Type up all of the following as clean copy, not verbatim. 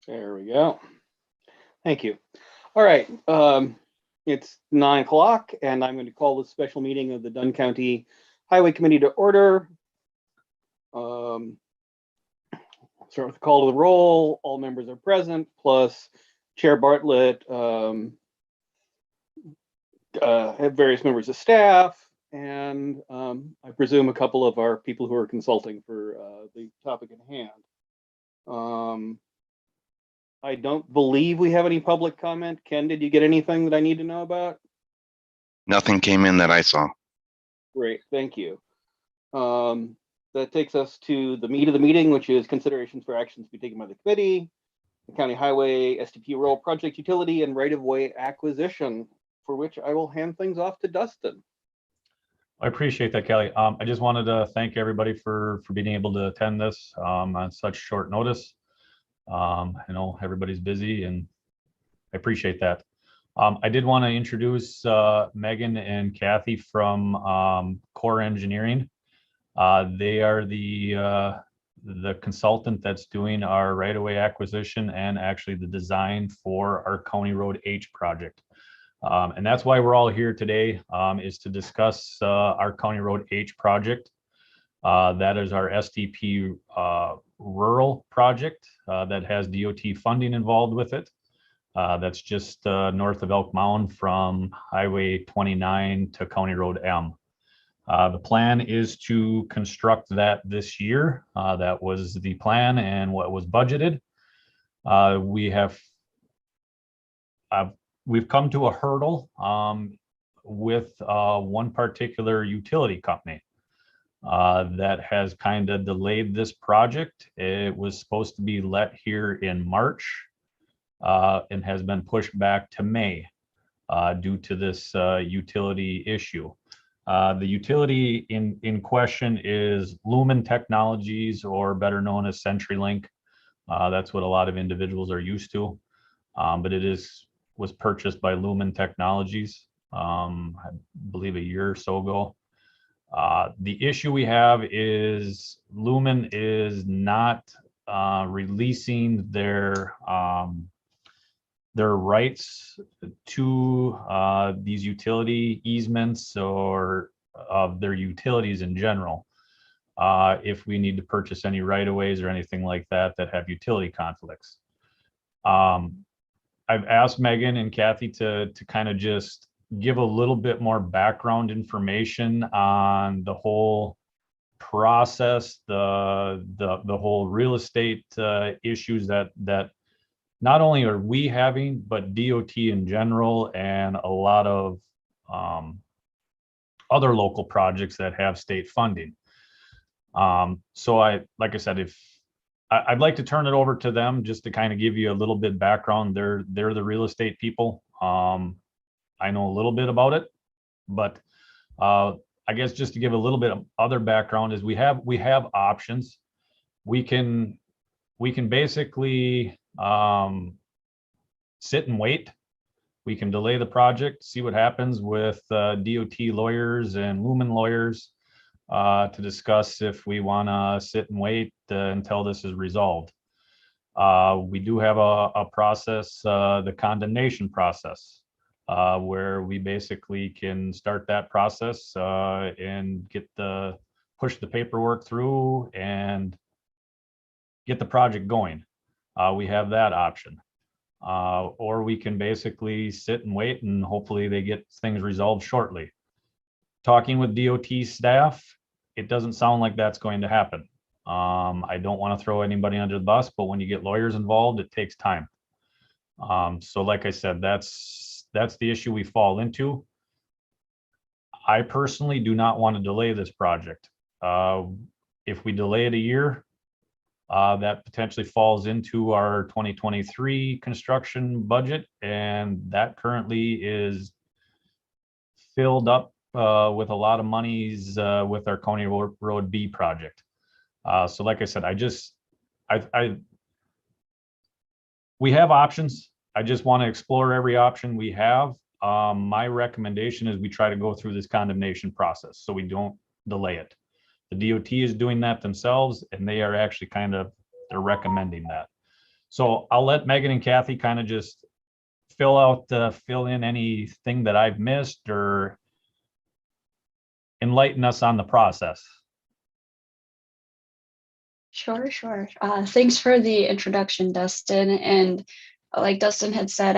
There we go. Thank you. All right. It's 9 o'clock, and I'm going to call this special meeting of the Dunn County Highway Committee to order. Start with the call to the roll. All members are present, plus Chair Bartlett, have various members of staff, and I presume a couple of our people who are consulting for the topic at hand. I don't believe we have any public comment. Ken, did you get anything that I need to know about? Nothing came in that I saw. Great, thank you. That takes us to the meat of the meeting, which is considerations for actions to be taken by the committee, the county highway, STP rural project utility, and right-of-way acquisition, for which I will hand things off to Dustin. I appreciate that, Kelly. I just wanted to thank everybody for being able to attend this on such short notice. I know everybody's busy, and I appreciate that. I did want to introduce Megan and Kathy from Core Engineering. They are the consultant that's doing our right-of-way acquisition and actually the design for our County Road H project. And that's why we're all here today, is to discuss our County Road H project. That is our STP rural project that has DOT funding involved with it. That's just north of Elk Mound from Highway 29 to County Road M. The plan is to construct that this year. That was the plan and what was budgeted. We've come to a hurdle with one particular utility company that has kind of delayed this project. It was supposed to be let here in March and has been pushed back to May due to this utility issue. The utility in question is Lumen Technologies, or better known as CenturyLink. That's what a lot of individuals are used to, but it was purchased by Lumen Technologies, I believe a year or so ago. The issue we have is Lumen is not releasing their rights to these utility easements or of their utilities in general. If we need to purchase any right-of-ways or anything like that have utility conflicts. I've asked Megan and Kathy to kind of just give a little bit more background information on the whole process, the whole real estate issues that not only are we having, but DOT in general, and a lot of other local projects that have state funding. So like I said, I'd like to turn it over to them just to kind of give you a little bit background. They're the real estate people. I know a little bit about it, but I guess just to give a little bit of other background is we have options. We can basically sit and wait. We can delay the project, see what happens with DOT lawyers and Lumen lawyers to discuss if we want to sit and wait until this is resolved. We do have a process, the condemnation process, where we basically can start that process and push the paperwork through and get the project going. We have that option. Or we can basically sit and wait and hopefully they get things resolved shortly. Talking with DOT staff, it doesn't sound like that's going to happen. I don't want to throw anybody under the bus, but when you get lawyers involved, it takes time. So like I said, that's the issue we fall into. I personally do not want to delay this project. If we delay it a year, that potentially falls into our 2023 construction budget, and that currently is filled up with a lot of monies with our County Road B project. So like I said, we have options. I just want to explore every option we have. My recommendation is we try to go through this condemnation process so we don't delay it. The DOT is doing that themselves, and they are actually they're recommending that. So I'll let Megan and Kathy kind of just fill in anything that I've missed or enlighten us on the process. Sure. Thanks for the introduction, Dustin. And like Dustin had said,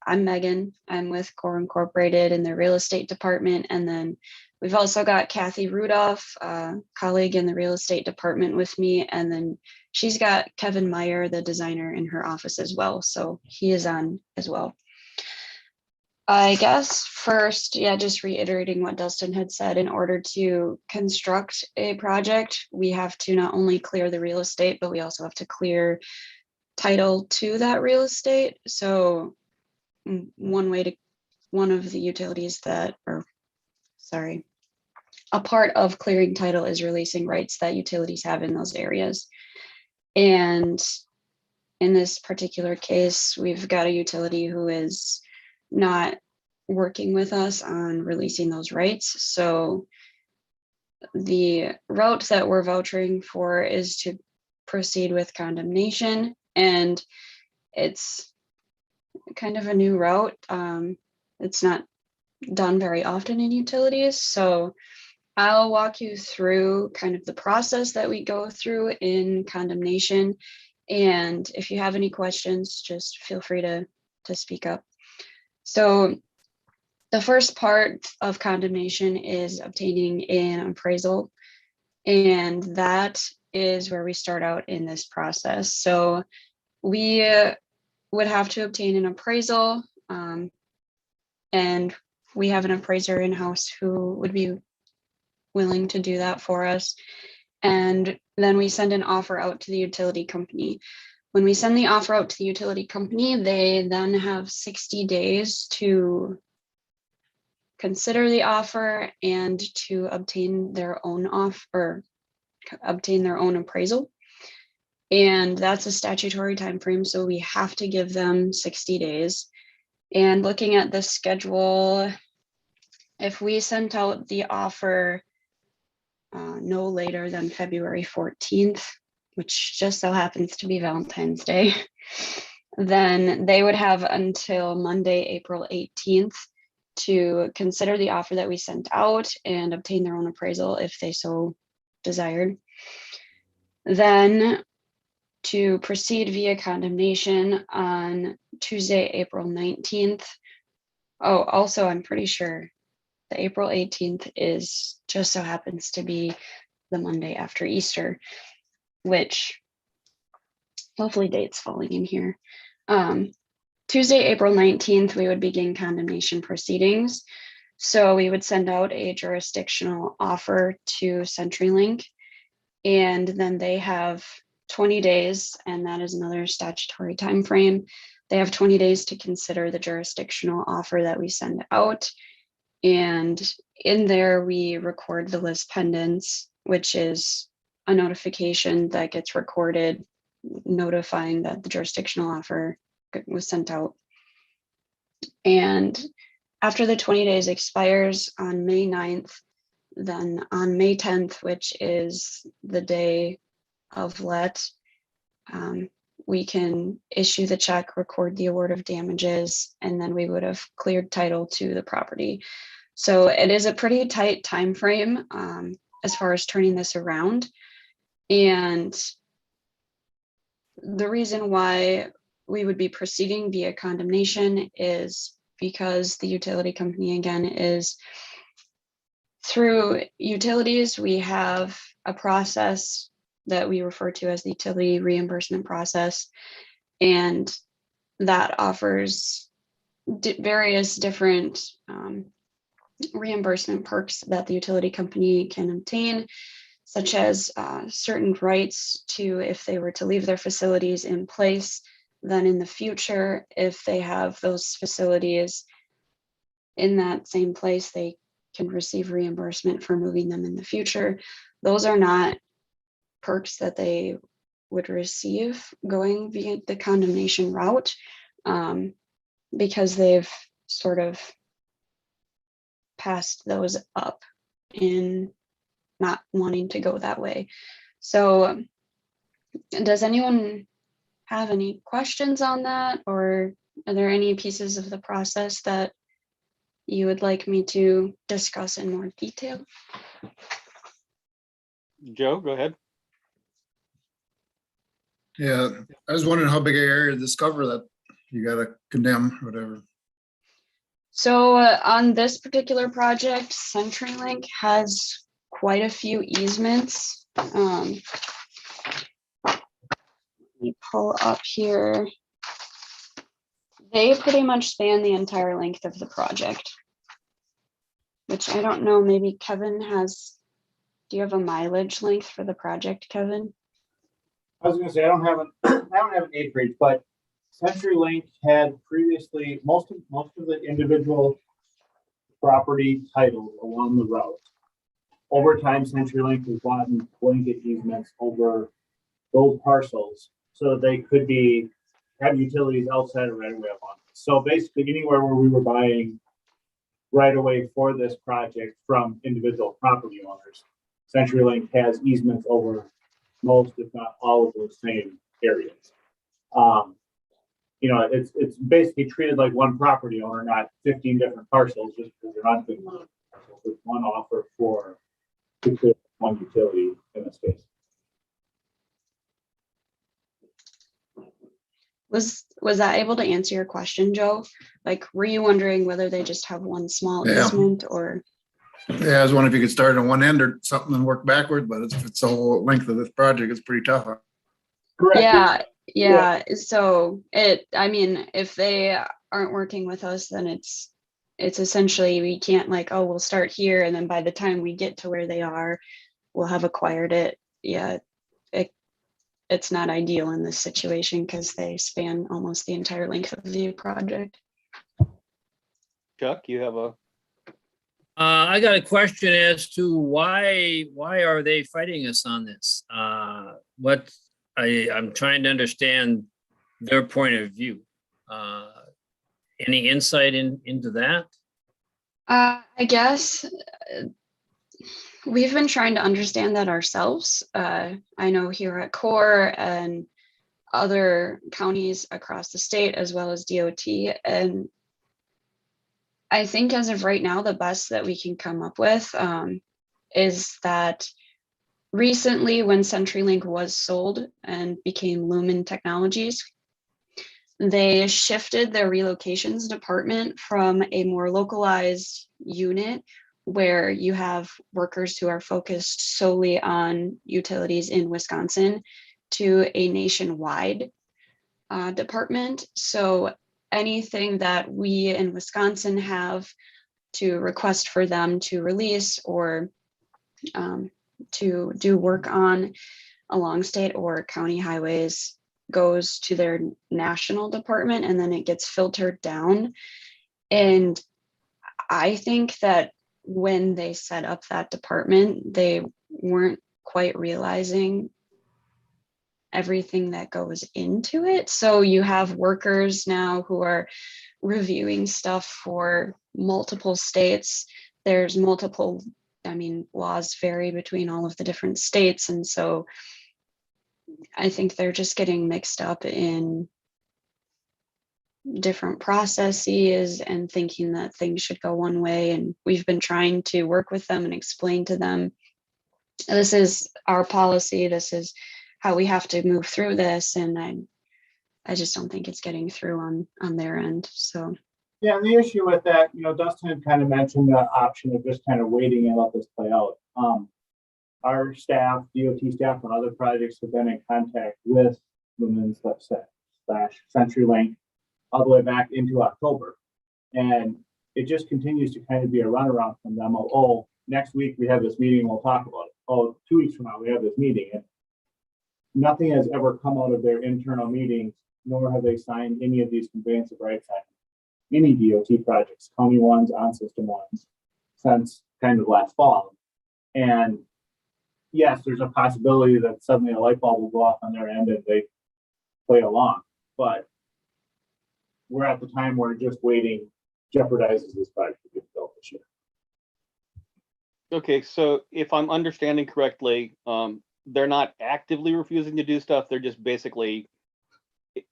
I'm Megan. I'm with Core Incorporated in the real estate department. And then we've also got Kathy Rudolph, colleague in the real estate department with me. And then she's got Kevin Meyer, the designer, in her office as well. So he is on as well. I guess first, yeah, just reiterating what Dustin had said, in order to construct a project, we have to not only clear the real estate, but we also have to clear title to that real estate. So one of the utilities that, or sorry, a part of clearing title is releasing rights that utilities have in those areas. And in this particular case, we've got a utility who is not working with us on releasing those rights. So the route that we're vouchering for is to proceed with condemnation, and it's kind of a new route. It's not done very often in utilities. So I'll walk you through kind of the process that we go through in condemnation. And if you have any questions, just feel free to speak up. So the first part of condemnation is obtaining an appraisal, and that is where we start out in this process. So we would have to obtain an appraisal, and we have an appraiser in-house who would be willing to do that for us. And then we send an offer out to the utility company. When we send the offer out to the utility company, they then have 60 days to consider the offer and to obtain their own obtain their own appraisal. And that's a statutory time frame, so we have to give them 60 days. And looking at the schedule, if we sent out the offer no later than February 14th, which just so happens to be Valentine's Day, then they would have until Monday, April 18th to consider the offer that we sent out and obtain their own appraisal if they so desired. Then to proceed via condemnation on Tuesday, April 19th. Oh, also, I'm pretty sure the April 18th is just so happens to be the Monday after Easter, which hopefully dates falling in here. Tuesday, April 19th, we would begin condemnation proceedings. So we would send out a jurisdictional offer to CenturyLink, and then they have 20 days, and that is another statutory time frame. They have 20 days to consider the jurisdictional offer that we send out. And in there, we record the lis pendens, which is a notification that gets recorded notifying that the jurisdictional offer was sent out. And after the 20 days expires on May 9th, then on May 10th, which is the day of let, we can issue the check, record the award of damages, and then we would have cleared title to the property. So it is a pretty tight time frame as far as turning this around. And the reason why we would be proceeding via condemnation is because the utility company, again, is through utilities. We have a process that we refer to as the utility reimbursement process, and that offers various different reimbursement perks that the utility company can obtain, such as certain rights to, if they were to leave their facilities in place, then in the future, if they have those facilities in that same place, they can receive reimbursement for moving them in the future. Those are not perks that they would receive going via the condemnation route, because they've sort of passed those up in not wanting to go that way. So does anyone have any questions on that, or are there any pieces of the process that you would like me to discuss in more detail? Joe, go ahead. Yeah, I was wondering how big an area to discover that you gotta condemn, whatever. So on this particular project, CenturyLink has quite a few easements. Let me pull up here. They pretty much span the entire length of the project, which I don't know, maybe Kevin has, do you have a mileage length for the project, Kevin? I was gonna say, I don't have an acreage, but CenturyLink had previously, most of the individual property titles along the route. Over time, CenturyLink has bought blanket easements over those parcels so that they could have utilities outside of right of way along. So basically anywhere where we were buying right of way for this project from individual property owners, CenturyLink has easements over most, if not all, of those same areas. It's basically treated like one property owner, not 15 different parcels, just because they're on 15 parcels. It's one offer for one utility in this case. Was that able to answer your question, Joe? Like, were you wondering whether they just have one small Yeah. easement or? Yeah, I was wondering if you could start on one end or something and work backward, but if it's the whole length of this project, it's pretty tough. Correct. Yeah. So I mean, if they aren't working with us, then it's essentially, we can't like, oh, we'll start here, and then by the time we get to where they are, we'll have acquired it. Yeah, it's not ideal in this situation because they span almost the entire length of the project. Chuck, you have a, I got a question as to why are they fighting us on this? I'm trying to understand their point of view. Any insight into that? I guess we've been trying to understand that ourselves. I know here at CORE and other counties across the state, as well as DOT, and I think as of right now, the best that we can come up with is that recently when CenturyLink was sold and became Lumen Technologies, they shifted their relocations department from a more localized unit where you have workers who are focused solely on utilities in Wisconsin to a nationwide department. So anything that we in Wisconsin have to request for them to release or to do work on along state or county highways goes to their national department, and then it gets filtered down. And I think that when they set up that department, they weren't quite realizing everything that goes into it. So you have workers now who are reviewing stuff for multiple states. There's multiple, laws vary between all of the different states. And so I think they're just getting mixed up in different processes and thinking that things should go one way. And we've been trying to work with them and explain to them, this is our policy, this is how we have to move through this. And I just don't think it's getting through on their end. So Yeah, and the issue with that, Dustin kind of mentioned the option of just kind of waiting and let this play out. Our staff, DOT staff on other projects have been in contact with Lumen / CenturyLink all the way back into October. And it just continues to kind of be a runaround from them. Oh, next week we have this meeting, we'll talk about it. Oh, 2 weeks from now we have this meeting. And nothing has ever come out of their internal meetings, nor have they signed any of these conveyance of rights on any DOT projects, county ones, on system ones, since kind of last fall. And yes, there's a possibility that suddenly a light bulb will go off on their end and they play along. But we're at the time where just waiting jeopardizes this project to get built this year. okay, so if I'm understanding correctly, they're not actively refusing to do stuff. They're just basically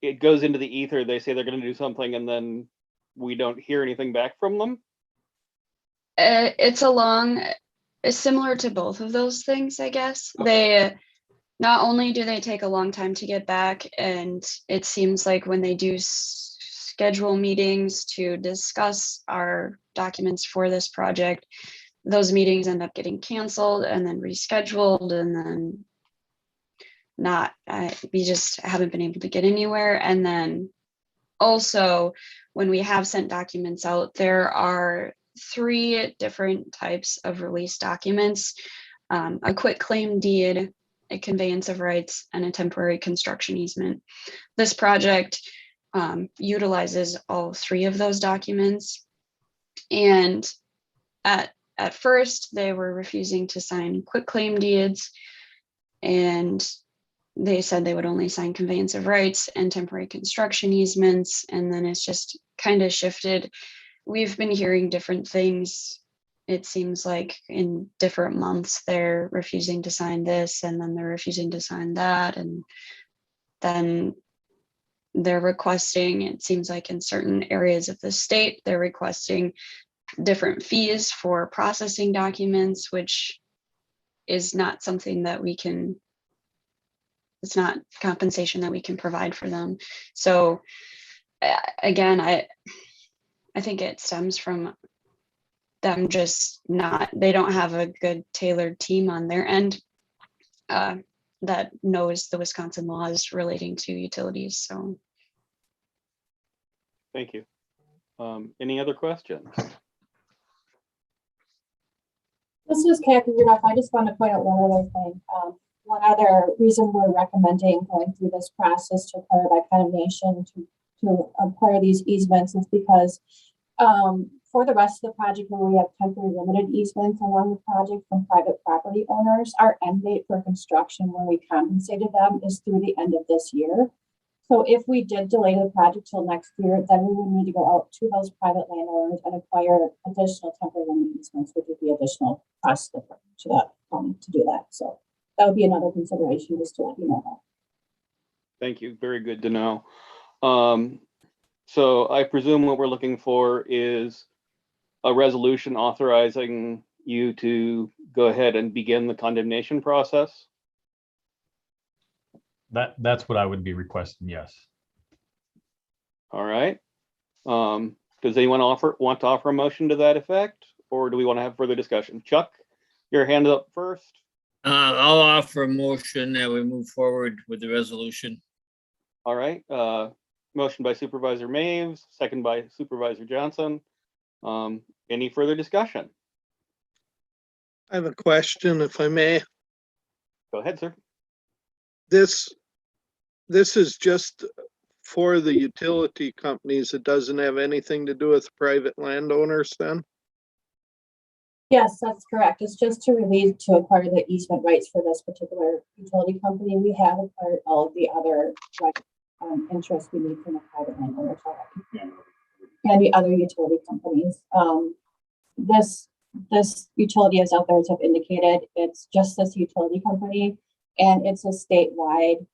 it goes into the ether. They say they're going to do something, and then we don't hear anything back from them. It's similar to both of those things, I guess. They not only do they take a long time to get back, and it seems like when they do schedule meetings to discuss our documents for this project, those meetings end up getting canceled and then rescheduled, and then we just haven't been able to get anywhere. And then also, when we have sent documents out, there are 3 different types of release documents: a quit claim deed, a conveyance of rights, and a temporary construction easement. This project utilizes all 3 of those documents. And at first, they were refusing to sign quit claim deeds, and they said they would only sign conveyance of rights and temporary construction easements. And then it's just kind of shifted. We've been hearing different things. It seems like in different months, they're refusing to sign this, and then they're refusing to sign that. And then they're requesting, it seems like in certain areas of the state, they're requesting different fees for processing documents, which is not something that we can, it's not compensation that we can provide for them. So again, I think it stems from them just they don't have a good tailored team on their end that knows the Wisconsin laws relating to utilities. So Thank you. Any other questions? This is Kathy Rudolph. I just want to point out one other thing. One other reason we're recommending going through this process to acquire by condemnation to acquire these easements is because for the rest of the project, where we have temporary limited easements along the project from private property owners, our end date for construction when we compensated them is through the end of this year. So if we did delay the project till next year, then we would need to go out to those private landowners and acquire additional temporary limited easements, which would be additional cost to that to do that. So that would be another consideration, just to let you know that. Thank you. Very good to know. So I presume what we're looking for is a resolution authorizing you to go ahead and begin the condemnation process. That's what I would be requesting, yes. All right. Does anyone want to offer a motion to that effect, or do we want to have further discussion? Chuck, your hand up first. I'll offer a motion that we move forward with the resolution. All right. Motion by Supervisor Maves, second by Supervisor Johnson. Any further discussion? I have a question, if I may. Go ahead, sir. This is just for the utility companies. It doesn't have anything to do with private landowners then? Yes, that's correct. It's just to acquire the easement rights for this particular utility company. We have acquired all of the other interests we need from the private landowners and the other utility companies. This utility, as others have indicated, it's just this utility company, and it's a statewide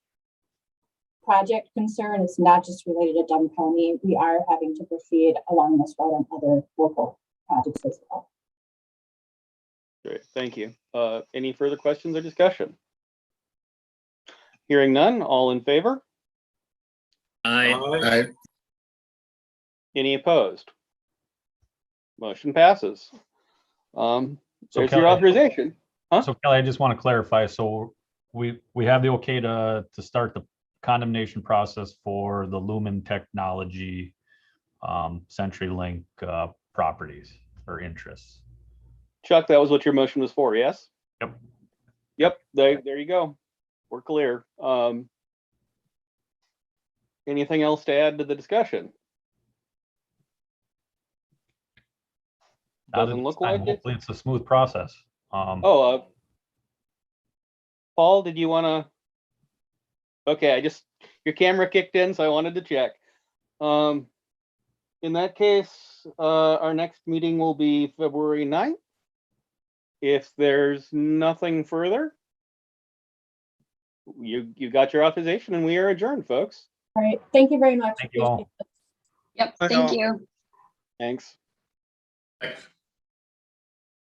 project concern. It's not just related to Dunn County. We are having to proceed along this route on other local projects as well. Great, thank you. Any further questions or discussion? Hearing none, all in favor? Aye. Any opposed? Motion passes. There's Kelly, your authorization. So Kelly, I just want to clarify. So we have the okay to start the condemnation process for the Lumen Technology CenturyLink properties or interests. Chuck, that was what your motion was for, yes? Yep. Yep, there you go. We're clear. Anything else to add to the discussion? Doesn't look like it. Hopefully it's a smooth process. Paul, did you want to? Okay, your camera kicked in, so I wanted to check. In that case, our next meeting will be February 9th. If there's nothing further, you got your authorization and we are adjourned, folks. All right, thank you very much. Thank you all. Yep, I thank know. you. Thanks. Thanks.